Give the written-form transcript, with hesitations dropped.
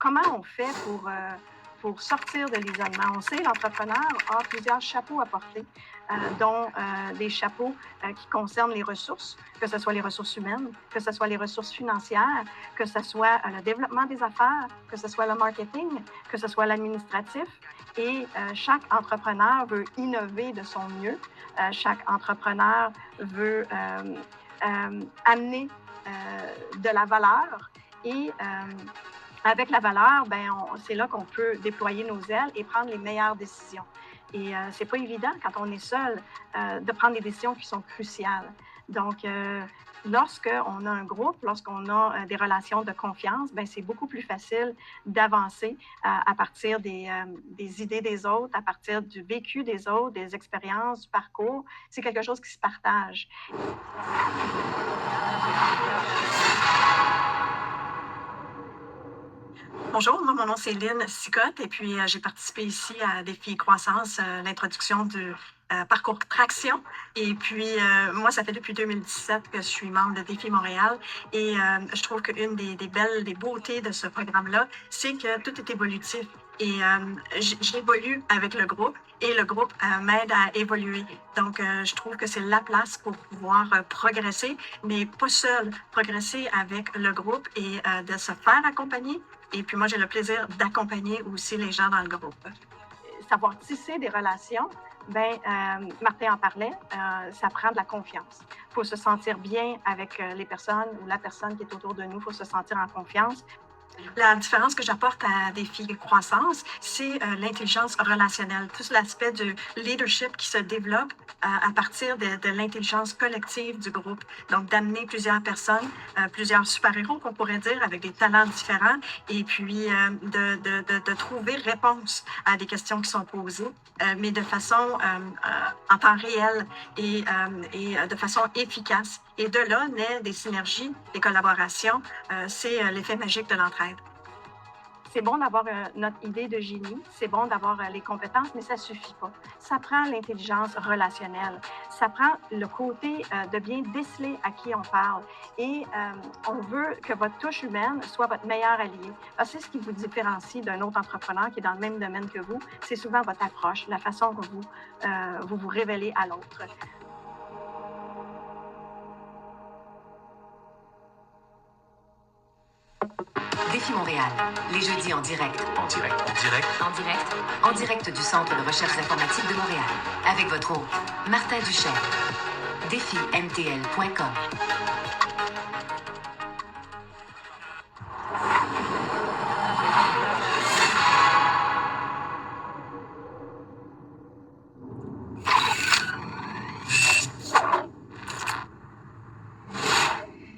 comment on fait pour sortir de l'isolement? On sait, l'entrepreneur a plusieurs chapeaux à porter, dont des chapeaux qui concernent les ressources, que ce soit les ressources humaines, que ce soit les ressources financières, que ce soit le développement des affaires, que ce soit le marketing, que ce soit l'administratif. Et chaque entrepreneur veut innover de son mieux. Chaque entrepreneur veut amener de la valeur et avec la valeur, c'est là qu'on peut déployer nos ailes et prendre les meilleures décisions. Et c'est pas évident quand on est seul de prendre des décisions qui sont cruciales. Donc, lorsqu'on a un groupe, lorsqu'on a des relations de confiance, c'est beaucoup plus facile d'avancer à partir des idées des autres, à partir du vécu des autres, des expériences, du parcours. C'est quelque chose qui se partage. Bonjour, moi, mon nom c'est Lynn Sicotte et puis j'ai participé ici à Défi Croissance, l'introduction du parcours Traction. Et puis, moi, ça fait depuis 2017 que je suis membre de Défi Montréal et je trouve qu'une des beautés de ce programme-là, c'est que tout est évolutif. Et j'évolue avec le groupe et le groupe m'aide à évoluer. Donc, je trouve que c'est la place pour pouvoir progresser, mais pas seul, progresser avec le groupe et de se faire accompagner. Et puis moi, j'ai le plaisir d'accompagner aussi les gens dans le groupe. Savoir tisser des relations, Martin en parlait, ça prend de la confiance. Il faut se sentir bien avec les personnes ou la personne qui est autour de nous. Il faut se sentir en confiance. La différence que j'apporte à Défi Croissance, c'est l'intelligence relationnelle, tout l'aspect du leadership qui se développe à partir de l'intelligence collective du groupe. Donc, d'amener plusieurs personnes, plusieurs super-héros qu'on pourrait dire, avec des talents différents, et puis de trouver réponse à des questions qui sont posées, mais de façon en temps réel et de façon efficace. Et de là naît des synergies, des collaborations. C'est l'effet magique de l'entraide. C'est bon d'avoir notre idée de génie, c'est bon d'avoir les compétences, mais ça ne suffit pas. Ça prend l'intelligence relationnelle, ça prend le côté de bien déceler à qui on parle. Et on veut que votre touche humaine soit votre meilleur allié. C'est ce qui vous différencie d'un autre entrepreneur qui est dans le même domaine que vous. C'est souvent votre approche, la façon que vous révélez à l'autre. Défi Montréal, les jeudis en direct. En direct du Centre de recherche informatique de Montréal. Avec votre hôte, Martin Duchesne. DéfiMTL.com